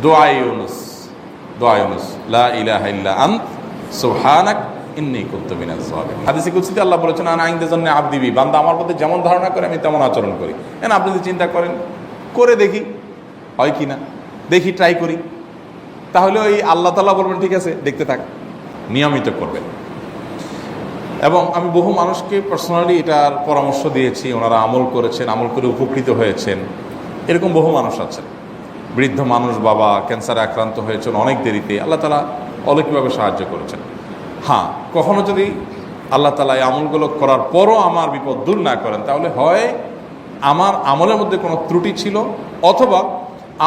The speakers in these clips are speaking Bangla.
দোয়া ইউনুস, দোয়া ইউনুস, লা ইলাহা ইল্লা আন্ত সুবহানাক ইন্নী কুনতু মিনাজ জালিমিন। হাদিসে কুদসিতে আল্লাহ বলেছেন, আনা ইনদা যান্নি আবদি বি, বান্দা আমার প্রতি যেমন ধারণা করে আমি তেমন আচরণ করি। আপনি যদি চিন্তা করেন, করে দেখি হয় কি না, দেখি ট্রাই করি, তাহলে ওই আল্লাহ তাআলা বলবেন ঠিক আছে দেখতে থাক, নিয়মিত করবেন। এবং আমি বহু মানুষকে পার্সোনালি এটার পরামর্শ দিয়েছি, ওনারা আমল করেছেন, আমল করে উপকৃত হয়েছেন। এরকম বহু মানুষ আছেন, বৃদ্ধ মানুষ, বাবা ক্যান্সারে আক্রান্ত হয়েছেন অনেক দেরিতে, আল্লাহ তাআলা অলৌকিকভাবে সাহায্য করেছেন। হ্যাঁ, কখনো যদি আল্লাহ তাআলা এই আমলগুলো করার পরও আমার বিপদ দূর না করেন, তাহলে হয় আমার আমলের মধ্যে কোনো ত্রুটি ছিল, অথবা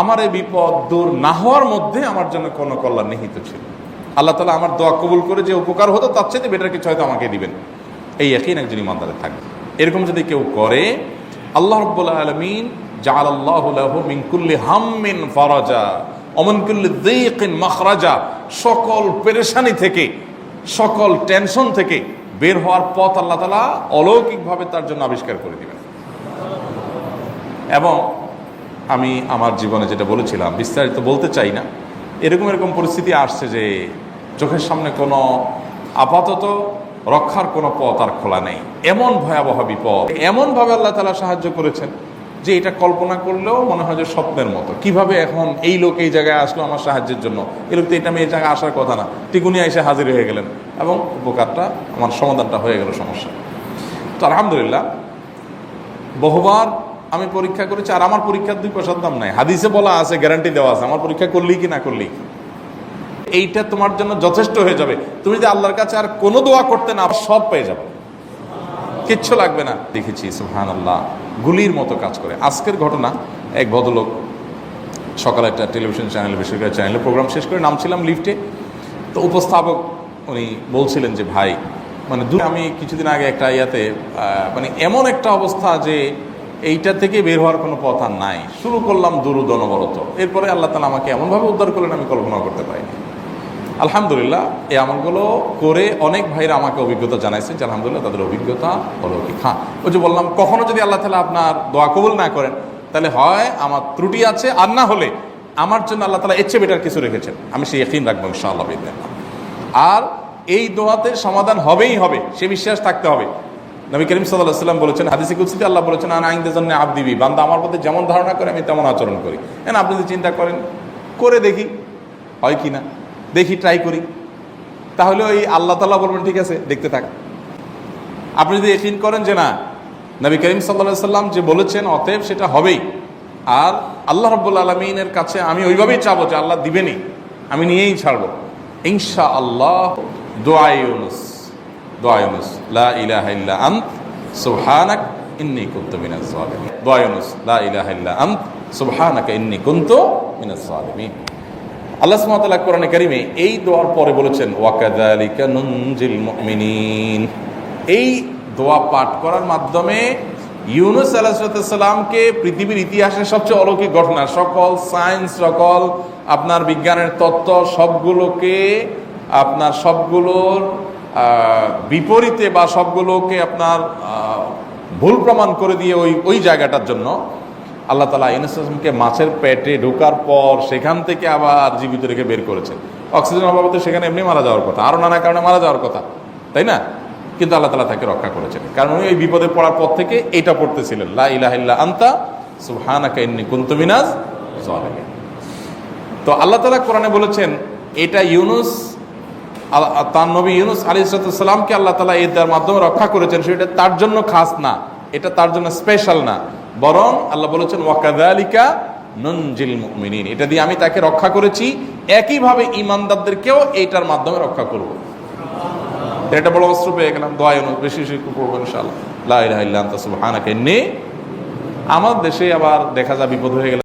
আমার এই বিপদ দূর না হওয়ার মধ্যে আমার জন্য কোনো কল্যাণ নিহিত ছিল। আল্লাহ তাআলা আমার দোয়া কবুল করে যে উপকার হতো তার চাইতে বেটার কিছু হয়তো আমাকে দিবেন, এই ইয়াকিন একজন ইমানদারের থাকবে। এরকম যদি কেউ করে, আল্লাহ রাব্বুল আলামিন জাআলাল্লাহু লাহু মিন কুল্লি হাম্মিন ফারাজা ওয়া মিন কুল্লি যায়কিন মাখরাজা, সকল পেরেশানি থেকে, সকল টেনশন থেকে বের হওয়ার পথ আল্লাহ তাআলা অলৌকিকভাবে তার জন্য আবিষ্কার করে দিবেন। এবং আমি আমার জীবনে যেটা বলেছিলাম, বিস্তারিত বলতে চাই না, এরকম পরিস্থিতি আসছে যে চোখের সামনে কোনো আপাতত রক্ষার কোনো পথ আর খোলা নেই, এমন ভয়াবহ বিপদ, এমনভাবে আল্লাহ তাআলা সাহায্য করেছেন যে এটা কল্পনা করলেও মনে হয় যে স্বপ্নের মতো। কিভাবে এখন এই লোক এই জায়গায় আসলো আমার সাহায্যের জন্য, এই লোক তো এটা আমি এই জায়গায় আসার কথা না, টিকুনি এসে হাজির হয়ে গেলেন এবং উপকারটা, আমার সমাধানটা হয়ে গেল সমস্যা। তো আলহামদুলিল্লাহ, বহুবার আমি পরীক্ষা করেছি, আর আমার পরীক্ষার 2 পয়সার দাম নাই। হাদিসে বলা আছে, গ্যারান্টি দেওয়া আছে, আমার পরীক্ষা করলেই কি না করলেই এইটা তোমার জন্য যথেষ্ট হয়ে যাবে। তুমি যদি আল্লাহর কাছে আর কোনো দোয়া করতে না, সব পেয়ে যাবে, কিচ্ছু লাগবে না। দেখেছি সুবহানাল্লাহ, গুলির মতো কাজ করে। আজকের ঘটনা, এক ভদ্রলোক সকালে একটা টেলিভিশন চ্যানেলে, বেসরকারি চ্যানেলে প্রোগ্রাম শেষ করে নামছিলাম লিফটে, তো উপস্থাপক উনি বলছিলেন যে ভাই, মানে আমি কিছুদিন আগে একটা ইয়াতে মানে এমন একটা অবস্থা যে এইটা থেকে বের হওয়ার কোনো পথ আর নাই, শুরু করলাম দুরূদ অনবরত, এরপরে আল্লাহ তাআলা আমাকে এমনভাবে উদ্ধার করলেন আমি কল্পনা করতে পারিনি। আলহামদুলিল্লাহ, এই আমলগুলো করে অনেক ভাইরা আমাকে অভিজ্ঞতা জানাইছে যে আলহামদুলিল্লাহ তাদের অভিজ্ঞতা অলৌকিক। হ্যাঁ, ওই যে বললাম, কখনো যদি আল্লাহ তাআলা আপনার দোয়া কবুল না করেন, তাহলে হয় আমার ত্রুটি আছে, আর না হলে আমার জন্য আল্লাহ তাআলা এর চেয়ে বেটার কিছু রেখেছেন, আমি সেই ইয়াকিন রাখবো ইনশাআল্লাহ বিইذنিল্লাহ। আর এই দোয়াতে সমাধান হবেই হবে, সে বিশ্বাস থাকতে হবে। নবী করিম সাল্লাল্লাহু আলাইহি ওয়াসাল্লাম বলেছেন, হাদিসে কুদসিতে আল্লাহ বলেছেন, আনা ইনদা যান্নি আবদি বি, বান্দা আমার প্রতি যেমন ধারণা করে আমি তেমন আচরণ করি। আপনি যদি চিন্তা করেন, করে দেখি হয় কি না, দেখি ট্রাই করি, তাহলে ওই আল্লাহ তাআলা বলবেন ঠিক আছে দেখতে থাক। আপনি যদি ইয়াকিন করেন যে না, নবী করিম সাল্লাল্লাহু আলাইহি ওয়াসাল্লাম যে বলেছেন, অতএব সেটা হবেই, আর আল্লাহ রাব্বুল আলামিনের কাছে আমি ওইভাবেই চাবো যে আল্লাহ দিবেনই, আমি নিয়েই ছাড়বো ইনশাআল্লাহ। দোয়া ইউনুস, দোয়া ইউনুস, লা ইলাহা ইল্লা আন্ত সুবহানাক ইন্নী কুনতু মিনাজ জালিমিন। দোয়া ইউনুস, লা ইলাহা ইল্লা আন্ত সুবহানাকা ইন্নী কুনতু মিনাজ জালিমিন। আল্লাহ সুবহানাহু ওয়া তাআলা কোরআনে কারীমে এই দোয়ার পরে বলেছেন, ওয়া কাযালিকা নুনজিল মুমিনিন। এই দোয়া পাঠ করার মাধ্যমে ইউনুস আলাইহিস সালামকে পৃথিবীর ইতিহাসের সবচেয়ে অলৌকিক ঘটনা, সকল সায়েন্স, সকল আপনার বিজ্ঞানের তত্ত্ব, সবগুলোকে আপনার সবগুলোর বিপরীতে বা সবগুলোকে আপনার ভুল প্রমাণ করে দিয়ে ওই জায়গাটার জন্য আল্লাহ তাআলা ইউনুস আলাইহিসকে মাছের পেটে ঢোকার পর সেখান থেকে আবার জীবিত রেখে বের করেছেন। অক্সিজেন অভাবে সেখানে এমনি মারা যাওয়ার কথা, আরও নানা কারণে মারা যাওয়ার কথা, তাই না? কিন্তু আল্লাহ তাআলা তাকে রক্ষা করেছেন, কারণ উনি ওই বিপদে পড়ার পর থেকে এটা পড়তেছিলেন, লা ইলাহা ইল্লা আনতা সুবহানাকা ইন্নী কুনতু মিনাজ জালিমিন। তো আল্লাহ তাআলা কোরআনে বলেছেন, এটা ইউনুস, তার নবী ইউনুস আলাইহিস সালামকে আল্লাহ তাআলা এর মাধ্যমে রক্ষা করেছেন, সেটা তার জন্য খাস না, এটা তার জন্য স্পেশাল না, বরং আল্লাহ বলেছেন ওয়া কাযালিকা নুনজিল মুমিনিন, এটা দিয়ে আমি তাকে রক্ষা করেছি, একইভাবে ঈমানদারদেরকেও এইটার মাধ্যমে রক্ষা করব। এটা বড় অস্ত্র পেয়ে গেলাম। দোয়া ইউনুস বেশি বেশি করবো ইনশাআল্লাহ, লা ইলাহা ইল্লা আনতা সুবহানাকা ইন্নী। আমার দেশে আবার দেখা যায় বিপদ হয়ে গেলে